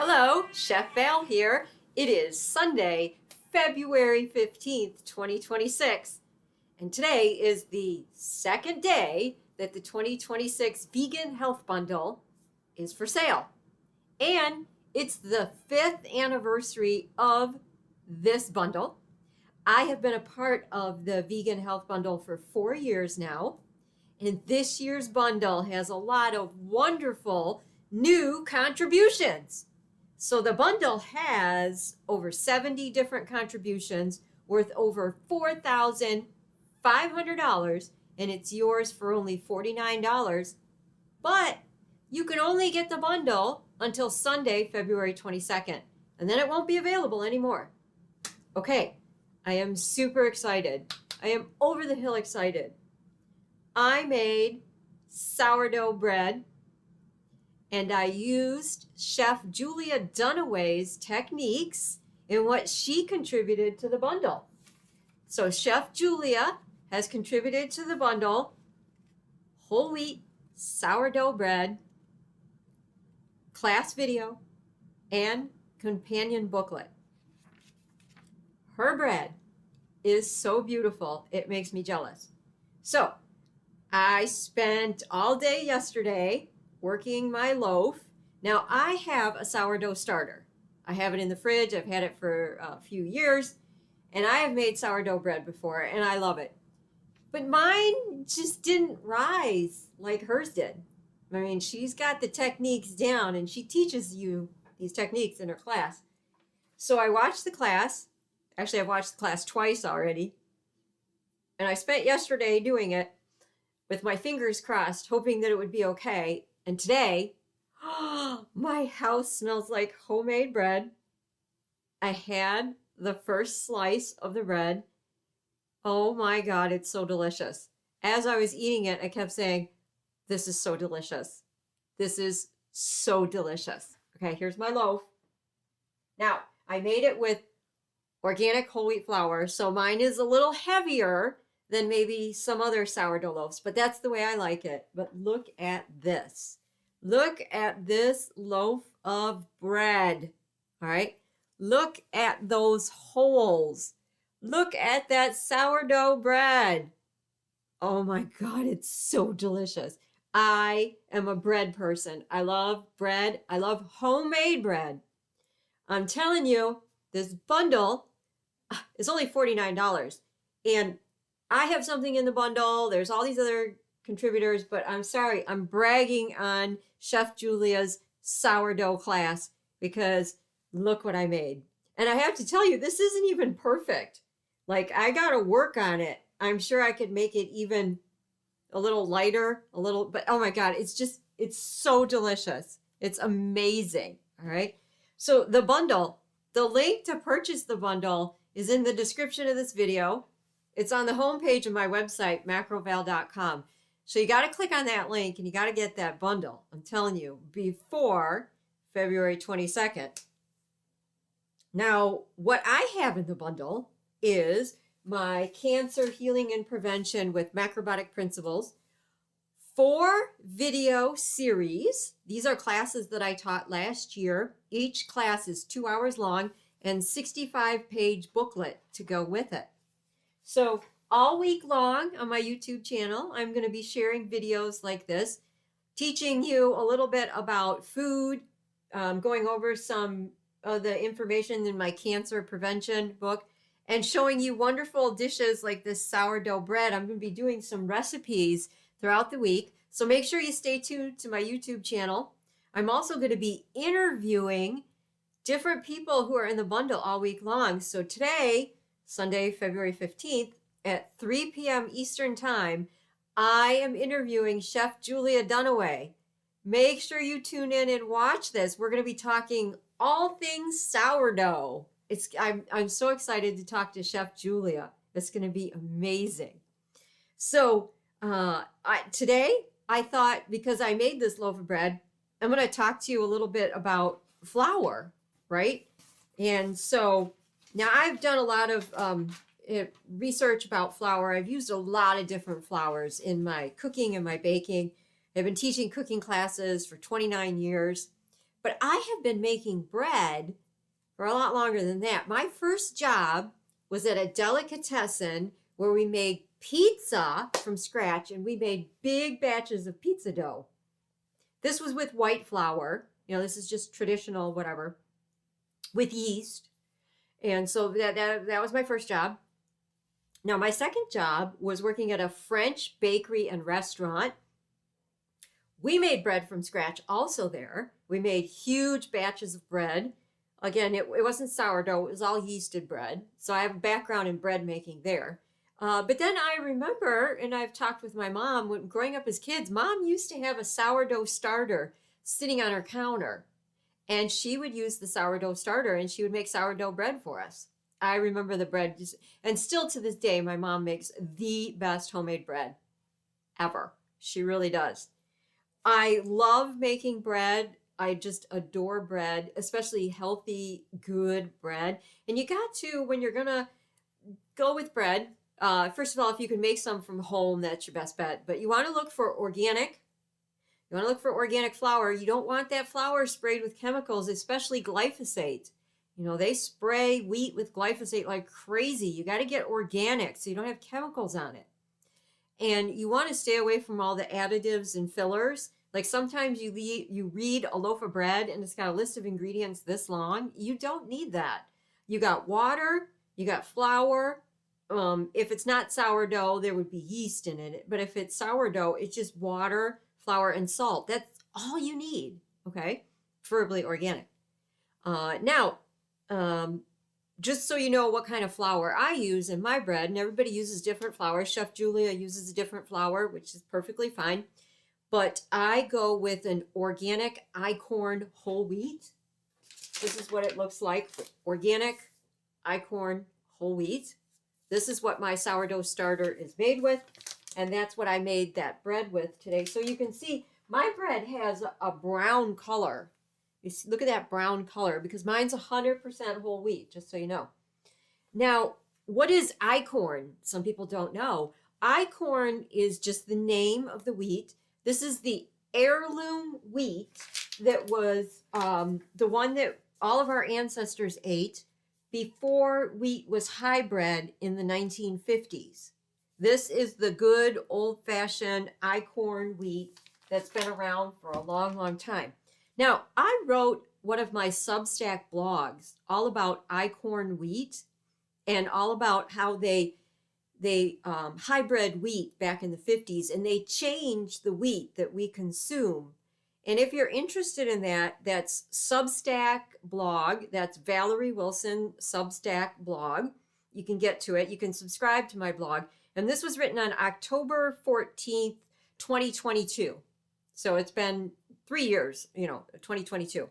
Hello, Chef Val here. It is Sunday, February 15th, 2026, and today is the second day that the 2026 Vegan Health Bundle is for sale. And it's the 5th anniversary of this bundle. I have been a part of the Vegan Health Bundle for 4 years now, and this year's bundle has a lot of wonderful new contributions. So the bundle has over 70 different contributions worth over $4,500, and it's yours for only $49. But you can only get the bundle until Sunday, February 22nd, and then it won't be available anymore. Okay, I am super excited. I am over the hill excited. I made sourdough bread, and I used Chef Julia Dunaway's techniques in what she contributed to the bundle. So Chef Julia has contributed to the bundle whole wheat sourdough bread, class video, and companion booklet. Her bread is so beautiful, it makes me jealous. So I spent all day yesterday working my loaf. Now I have a sourdough starter. I have it in the fridge. I've had it for a few years, and I have made sourdough bread before, and I love it. But mine just didn't rise like hers did. I mean, she's got the techniques down, and she teaches you these techniques in her class. So I watched the class. Actually, I've watched the class twice already. And I spent yesterday doing it with my fingers crossed, hoping that it would be okay. And today, my house smells like homemade bread. I had the first slice of the bread. Oh my God, it's so delicious. As I was eating it, I kept saying, this is so delicious. This is so delicious. Okay, here's my loaf. Now, I made it with organic whole wheat flour, so mine is a little heavier than maybe some other sourdough loaves, but that's the way I like it. But look at this. Look at this loaf of bread. All right. Look at those holes. Look at that sourdough bread. Oh my God, it's so delicious. I am a bread person. I love bread. I love homemade bread. I'm telling you, this bundle is only $49. And I have something in the bundle. There's all these other contributors, but I'm sorry, I'm bragging on Chef Julia's sourdough class because look what I made. And I have to tell you, this isn't even perfect. Like, I got to work on it. I'm sure I could make it even a little lighter, but oh my God, it's so delicious. It's amazing. All right. So the bundle, the link to purchase the bundle is in the description of this video. It's on the homepage of my website, macroval.com. So you got to click on that link and you got to get that bundle. I'm telling you, before February 22nd. Now, what I have in the bundle is my cancer healing and prevention with Macrobiotic Principles, 4 video series. These are classes that I taught last year. Each class is 2 hours long and 65-page booklet to go with it. So all week long on my YouTube channel, I'm going to be sharing videos like this, teaching you a little bit about food, going over some of the information in my cancer prevention book, and showing you wonderful dishes like this sourdough bread. I'm going to be doing some recipes throughout the week, so make sure you stay tuned to my YouTube channel. I'm also going to be interviewing different people who are in the bundle all week long. So today, Sunday, February 15th, at 3 p.m. Eastern Time, I am interviewing Chef Julia Dunaway. Make sure you tune in and watch this. We're going to be talking all things sourdough. I'm so excited to talk to Chef Julia. It's going to be amazing. So today, I thought, because I made this loaf of bread, I'm going to talk to you a little bit about flour, right? And so now I've done a lot of research about flour. I've used a lot of different flours in my cooking and my baking. I've been teaching cooking classes for 29 years. But I have been making bread for a lot longer than that. My first job was at a delicatessen where we made pizza from scratch, and we made big batches of pizza dough. This was with white flour. This is just traditional, whatever, with yeast. And so that was my first job. Now, my second job was working at a French bakery and restaurant. We made bread from scratch also there. We made huge batches of bread. Again, it wasn't sourdough, it was all yeasted bread. So I have a background in bread making there. But then I remember, and I've talked with my mom, when growing up as kids, Mom used to have a sourdough starter sitting on her counter. And she would use the sourdough starter and she would make sourdough bread for us. I remember the bread, and still to this day, my mom makes the best homemade bread ever. She really does. I love making bread. I just adore bread, especially healthy, good bread. And you got to, when you're going to go with bread, first of all, if you can make some from home, that's your best bet. But you want to look for organic. You want to look for organic flour. You don't want that flour sprayed with chemicals, especially glyphosate. They spray wheat with glyphosate like crazy. You got to get organic so you don't have chemicals on it. And you want to stay away from all the additives and fillers. Like sometimes you read a loaf of bread and it's got a list of ingredients this long. You don't need that. You got water, you got flour. If it's not sourdough, there would be yeast in it. But if it's sourdough, it's just water, flour, and salt. That's all you need, okay? Preferably organic. Now, just so you know what kind of flour I use in my bread, and everybody uses different flour. Chef Julia uses a different flour, which is perfectly fine. But I go with an organic Einkorn whole wheat. This is what it looks like. Organic Einkorn whole wheat. This is what my sourdough starter is made with. And that's what I made that bread with today. So you can see my bread has a brown color. Look at that brown color because mine's 100% whole wheat, just so you know. Now, what is Einkorn? Some people don't know. Einkorn is just the name of the wheat. This is the heirloom wheat that was the one that all of our ancestors ate before wheat was hybrid in the 1950s. This is the good old-fashioned Einkorn wheat that's been around for a long, long time. Now, I wrote one of my Substack blogs all about Einkorn wheat and all about how they hybrid wheat back in the 50s, and they changed the wheat that we consume. And if you're interested in that, that's Substack blog. That's Valerie Wilson Substack blog. You can get to it. You can subscribe to my blog. And this was written on October 14th, 2022. So it's been 3 years, 2022.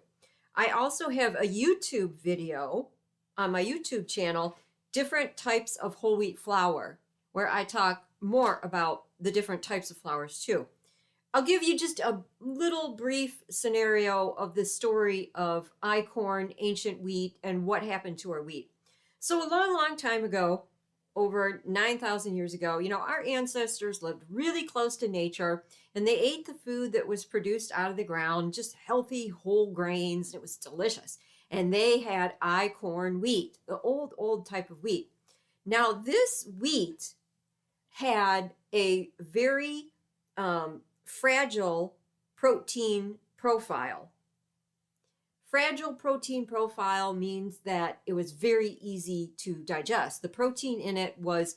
I also have a YouTube video on my YouTube channel, different types of whole wheat flour, where I talk more about the different types of flours too. I'll give you just a little brief scenario of the story of Einkorn, ancient wheat, and what happened to our wheat. So a long, long time ago, over 9,000 years ago, our ancestors lived really close to nature and they ate the food that was produced out of the ground, just healthy whole grains. And it was delicious. And they had Einkorn wheat, the old type of wheat. Now, this wheat had a very fragile protein profile. Fragile protein profile means that it was very easy to digest. The protein in it was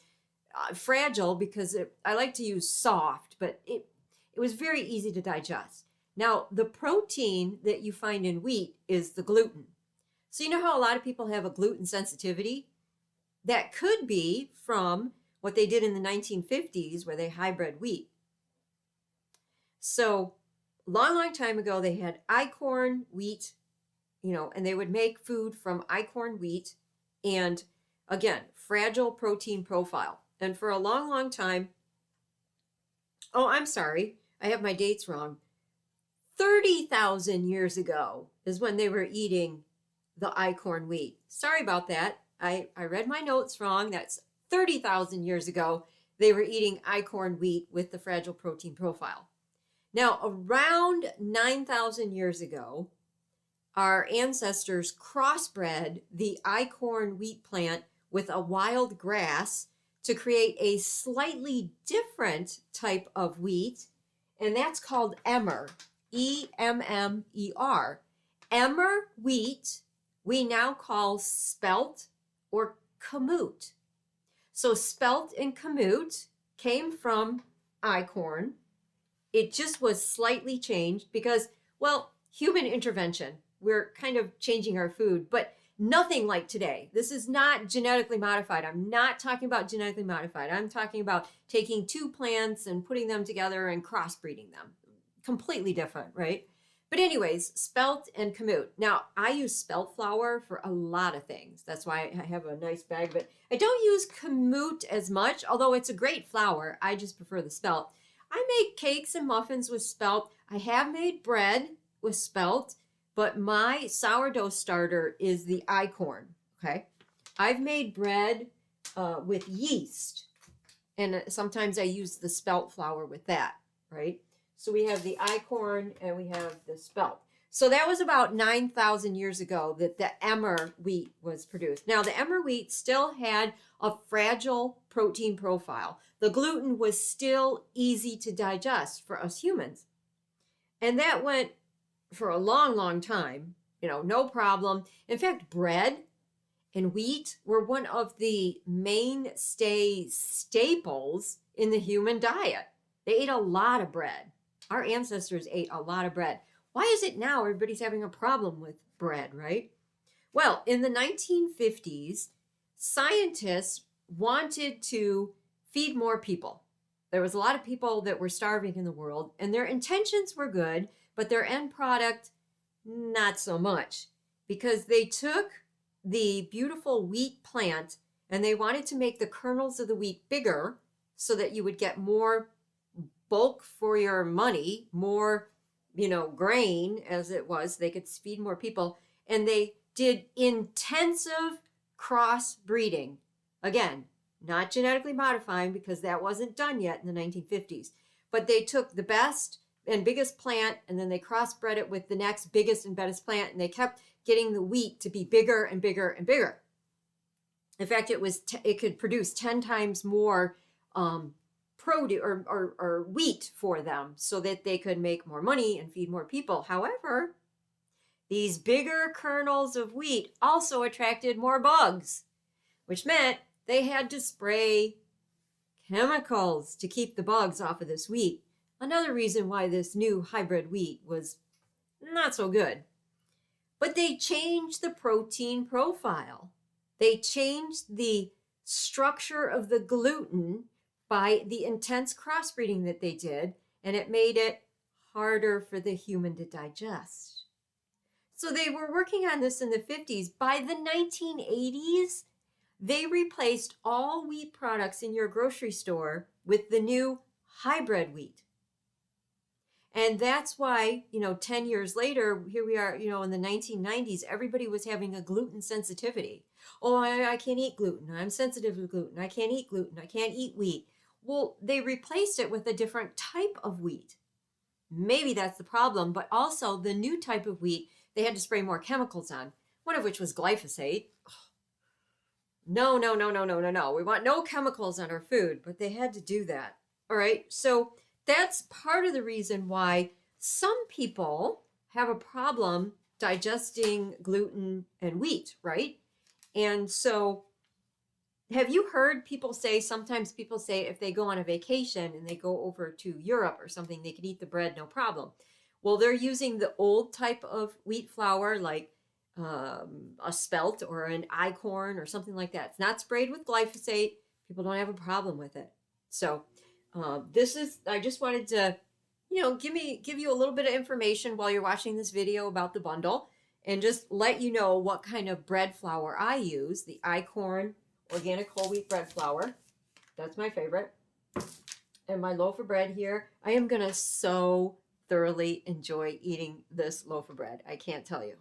fragile because I like to use soft, but it was very easy to digest. Now, the protein that you find in wheat is the gluten. So you know how a lot of people have a gluten sensitivity? That could be from what they did in the 1950s where they hybrid wheat. So long, long time ago, they had Einkorn wheat, and they would make food from Einkorn wheat and, again, fragile protein profile. And for a long, long time, I'm sorry, I have my dates wrong. 30,000 years ago is when they were eating the Einkorn wheat. Sorry about that. I read my notes wrong. That's 30,000 years ago. They were eating Einkorn wheat with the fragile protein profile. Now, around 9,000 years ago, our ancestors crossbred the einkorn wheat plant with a wild grass to create a slightly different type of wheat, and that's called emmer, Emmer. Emmer wheat we now call spelt or kamut. So spelt and kamut came from einkorn. It just was slightly changed because, well, human intervention. We're kind of changing our food, but nothing like today. This is not genetically modified. I'm not talking about genetically modified. I'm talking about taking two plants and putting them together and crossbreeding them. Completely different, right? But anyways, spelt and kamut. Now, I use spelt flour for a lot of things. That's why I have a nice bag of it. I don't use kamut as much, although it's a great flour. I just prefer the spelt. I make cakes and muffins with spelt. I have made bread with spelt, but my sourdough starter is the einkorn, okay? I've made bread with yeast, and sometimes I use the spelt flour with that, right? So we have the einkorn and we have the spelt. So that was about 9,000 years ago that the emmer wheat was produced. Now, the emmer wheat still had a fragile protein profile. The gluten was still easy to digest for us humans. And that went for a long, long time, no problem. In fact, bread and wheat were one of the mainstay staples in the human diet. They ate a lot of bread. Our ancestors ate a lot of bread. Why is it now everybody's having a problem with bread, right? Well, in the 1950s, scientists wanted to feed more people. There was a lot of people that were starving in the world, and their intentions were good, but their end product, not so much, because they took the beautiful wheat plant and they wanted to make the kernels of the wheat bigger so that you would get more bulk for your money, more, grain as it was. They could feed more people. And they did intensive crossbreeding. Again, not genetically modifying because that wasn't done yet in the 1950s. But they took the best and biggest plant and then they crossbred it with the next biggest and best plant. And they kept getting the wheat to be bigger and bigger and bigger. In fact, it could produce 10 times more produce or wheat for them so that they could make more money and feed more people. However, these bigger kernels of wheat also attracted more bugs, which meant they had to spray chemicals to keep the bugs off of this wheat. Another reason why this new hybrid wheat was not so good. But they changed the protein profile. They changed the structure of the gluten by the intense crossbreeding that they did, and it made it harder for the human to digest. So they were working on this in the 50s. By the 1980s, they replaced all wheat products in your grocery store with the new hybrid wheat. And that's why, 10 years later, here we are, in the 1990s, everybody was having a gluten sensitivity. Oh, I can't eat gluten. I'm sensitive to gluten. I can't eat gluten. I can't eat wheat. Well, they replaced it with a different type of wheat. Maybe that's the problem, but also the new type of wheat, they had to spray more chemicals on, one of which was glyphosate. No. We want no chemicals on our food, but they had to do that. All right, so that's part of the reason why some people have a problem digesting gluten and wheat, right? And so have you heard sometimes people say if they go on a vacation and they go over to Europe or something, they can eat the bread, no problem. Well, they're using the old type of wheat flour, like a spelt or an einkorn or something like that. It's not sprayed with glyphosate. People don't have a problem with it. So I just wanted to, give you a little bit of information while you're watching this video about the bundle and just let you know what kind of bread flour I use, the einkorn organic whole wheat bread flour. That's my favorite. And my loaf of bread here. I am going to so thoroughly enjoy eating this loaf of bread. I can't tell you.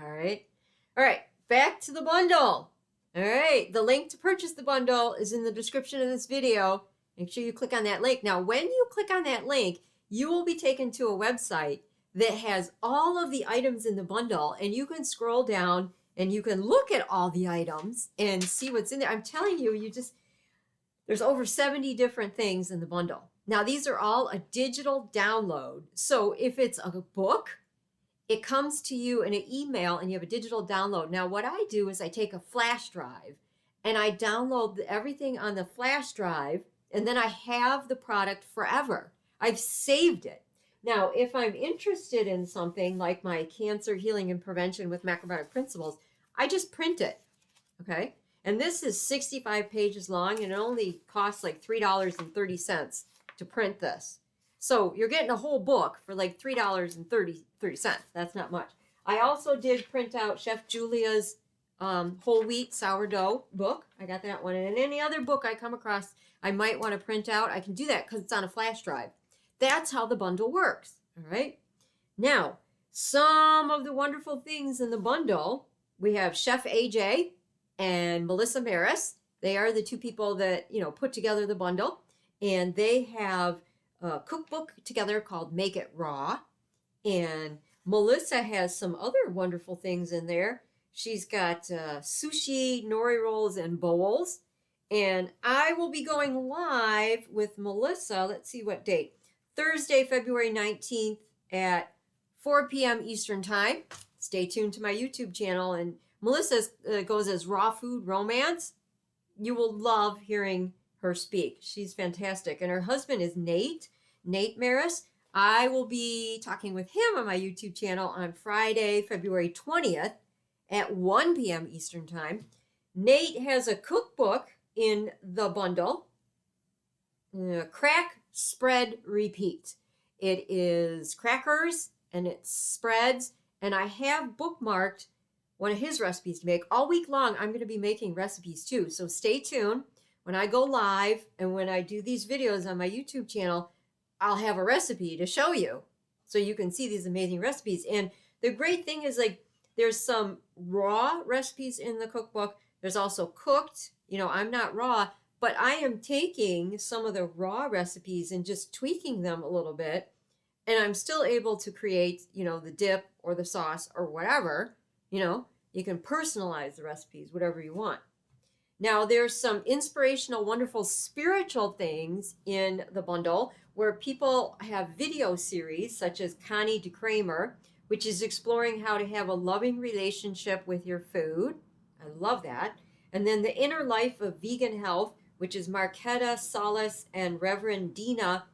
All right, back to the bundle. All right, the link to purchase the bundle is in the description of this video. Make sure you click on that link. Now, when you click on that link, you will be taken to a website that has all of the items in the bundle, and you can scroll down and you can look at all the items and see what's in there. I'm telling you, there's over 70 different things in the bundle. Now, these are all a digital download. So if it's a book, it comes to you in an email and you have a digital download. Now, what I do is I take a flash drive and I download everything on the flash drive, and then I have the product forever. I've saved it. Now, if I'm interested in something like my cancer healing and prevention with Macrobiotic Principles, I just print it, okay? And this is 65 pages long, and it only costs like $3.30 to print this. So you're getting a whole book for like $3.30. That's not much. I also did print out Chef Julia's whole wheat sourdough book. I got that one. And any other book I come across I might want to print out, I can do that because it's on a flash drive. That's how the bundle works, all right? Now, some of the wonderful things in the bundle, we have Chef AJ and Melissa Maris. They are the two people that, put together the bundle. And they have a cookbook together called Make It Raw. And Melissa has some other wonderful things in there. She's got sushi, nori rolls, and bowls. And I will be going live with Melissa. Let's see what date. Thursday, February 19th at 4 p.m. Eastern Time. Stay tuned to my YouTube channel. And Melissa goes as Raw Food Romance. You will love hearing her speak. She's fantastic. And her husband is Nate Maris. I will be talking with him on my YouTube channel on Friday, February 20th at 1 p.m. Eastern Time. Nate has a cookbook in the bundle, Crack, Spread, Repeat. It is crackers and it's spreads, and I have bookmarked one of his recipes to make. All week long, I'm going to be making recipes too, so stay tuned. When I go live and when I do these videos on my YouTube channel, I'll have a recipe to show you so you can see these amazing recipes. And the great thing is, like, there's some raw recipes in the cookbook. There's also cooked. I'm not raw, but I am taking some of the raw recipes and just tweaking them a little bit. And I'm still able to create, the dip or the sauce or whatever. You can personalize the recipes, whatever you want. Now, there's some inspirational, wonderful spiritual things in the bundle where people have video series, such as Connie DeCramer, which is exploring how to have a loving relationship with your food. I love that. And then The Inner Life of Vegan Health, which is Marquetta Salas and Reverend Dina.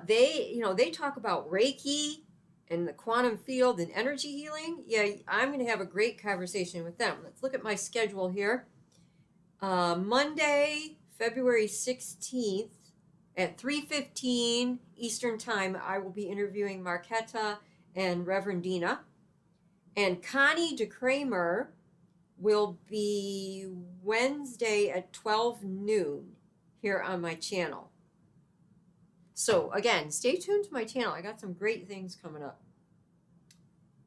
They talk about Reiki and the quantum field and energy healing. Yeah, I'm going to have a great conversation with them. Let's look at my schedule here. Monday, February 16th at 3:15 Eastern Time, I will be interviewing Marquetta and Reverend Dina. And Connie DeCramer will be Wednesday at 12 noon here on my channel. So again, stay tuned to my channel. I got some great things coming up.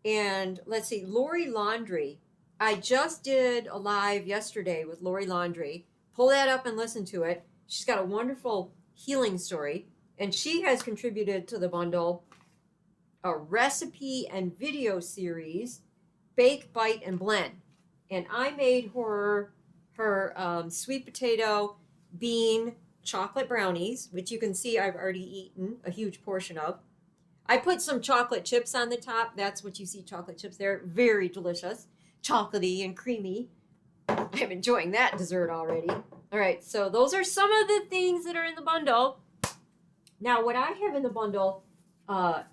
And let's see, Lori Laundrie. I just did a live yesterday with Lori Laundrie. Pull that up and listen to it. She's got a wonderful healing story, and she has contributed to the bundle a recipe and video series, Bake, Bite, and Blend. And I made her sweet potato bean chocolate brownies, which you can see I've already eaten a huge portion of. I put some chocolate chips on the top. That's what you see, chocolate chips there. Very delicious. Chocolatey and creamy. I'm enjoying that dessert already. All right, so those are some of the things that are in the bundle. Now, what I have in the bundle,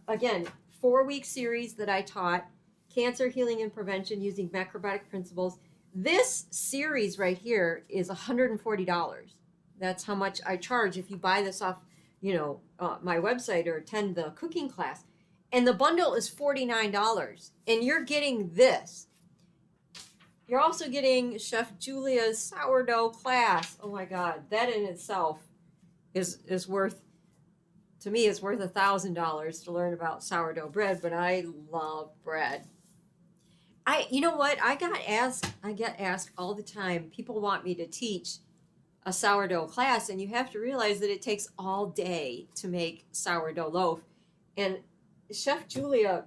again, 4-week series that I taught, Cancer Healing and Prevention using Macrobiotic Principles. This series right here is $140. That's how much I charge if you buy this off, my website or attend the cooking class. And the bundle is $49. And you're getting this. You're also getting Chef Julia's sourdough class. Oh my God, that in itself is worth, to me, it's worth $1,000 to learn about sourdough bread, but I love bread. You know what? I get asked all the time. People want me to teach a sourdough class, and you have to realize that it takes all day to make sourdough loaf. And Chef Julia,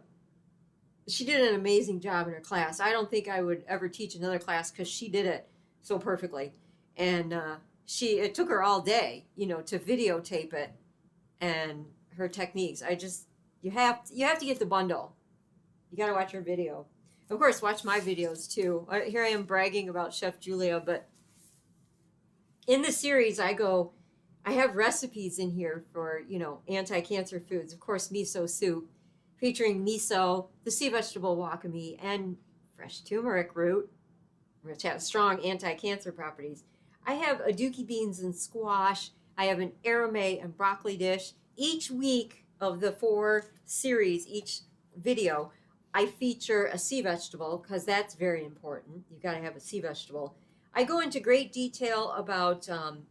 she did an amazing job in her class. I don't think I would ever teach another class because she did it so perfectly. And it took her all day, to videotape it and her techniques. You have to get the bundle. You got to watch her video. Of course, watch my videos too. Here I am bragging about Chef Julia, but in the series I have recipes in here for, anti-cancer foods. Of course, miso soup, featuring miso, the sea vegetable wakame, and fresh turmeric root, which have strong anti-cancer properties. I have aduki beans and squash. I have an aramay and broccoli dish. Each week of the 4 series, each video, I feature a sea vegetable because that's very important. You've got to have a sea vegetable. I go into great detail about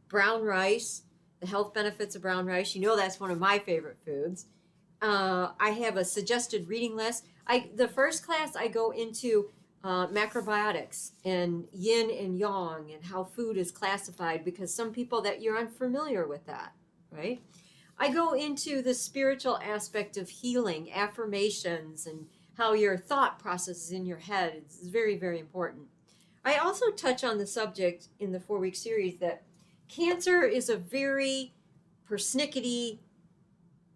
brown rice, the health benefits of brown rice. That's one of my favorite foods. I have a suggested reading list. The first class I go into macrobiotics and yin and yang and how food is classified, because some people that you're unfamiliar with that, right? I go into the spiritual aspect of healing, affirmations, and how your thought processes in your head. It's very, very important. I also touch on the subject in the 4-week series that cancer is a very persnickety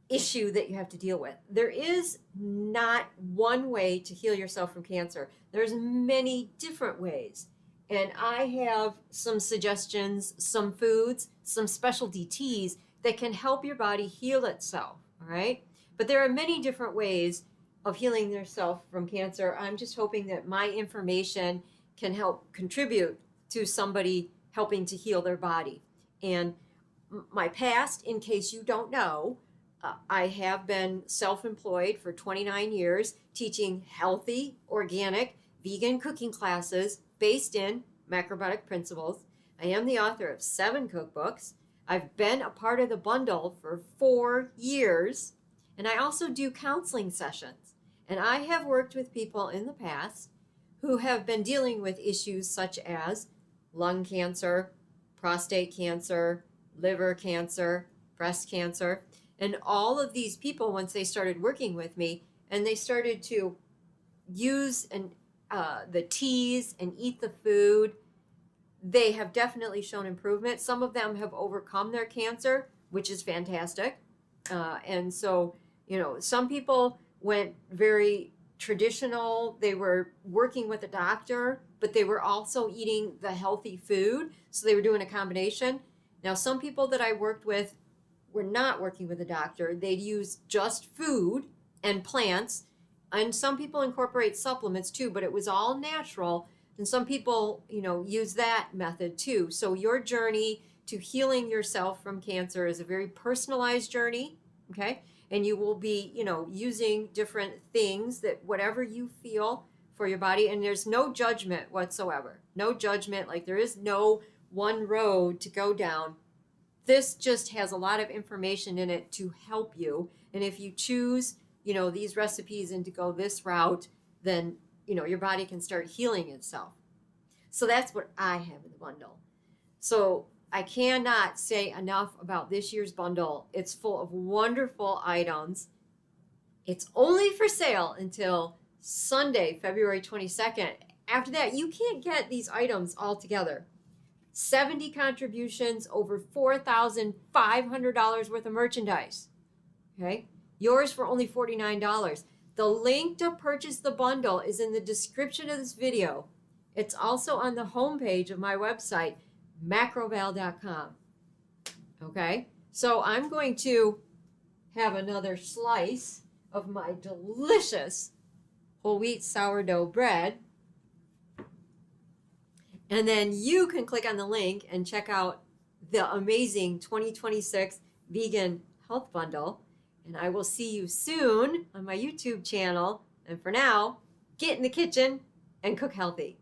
issue that you have to deal with. There is not one way to heal yourself from cancer. There's many different ways. And I have some suggestions, some foods, some specialty teas that can help your body heal itself, all right? But there are many different ways of healing yourself from cancer. I'm just hoping that my information can help contribute to somebody helping to heal their body. And my past, in case you don't know, I have been self-employed for 29 years, teaching healthy, organic, vegan cooking classes based in Macrobiotic Principles. I am the author of 7 cookbooks. I've been a part of the bundle for 4 years, and I also do counseling sessions. And I have worked with people in the past who have been dealing with issues such as lung cancer, prostate cancer, liver cancer, breast cancer. And all of these people, once they started working with me and they started to use the teas and eat the food, they have definitely shown improvement. Some of them have overcome their cancer, which is fantastic. And so, some people went very traditional. They were working with a doctor, but they were also eating the healthy food. So they were doing a combination. Now, some people that I worked with were not working with a doctor. They'd use just food and plants. And some people incorporate supplements too, but it was all natural. And some people, use that method too. So your journey to healing yourself from cancer is a very personalized journey, okay? And you will be, using different things that whatever you feel for your body. And there's no judgment whatsoever. No judgment. Like there is no one road to go down. This just has a lot of information in it to help you. And if you choose, these recipes and to go this route, then, your body can start healing itself. So that's what I have in the bundle. So I cannot say enough about this year's bundle. It's full of wonderful items. It's only for sale until Sunday, February 22nd. After that, you can't get these items all together. 70 contributions, over $4,500 worth of merchandise. Okay? Yours for only $49. The link to purchase the bundle is in the description of this video. It's also on the homepage of my website, macroval.com. Okay? So I'm going to have another slice of my delicious whole wheat sourdough bread. And then you can click on the link and check out the amazing 2026 Vegan Health Bundle. And I will see you soon on my YouTube channel. And for now, get in the kitchen and cook healthy.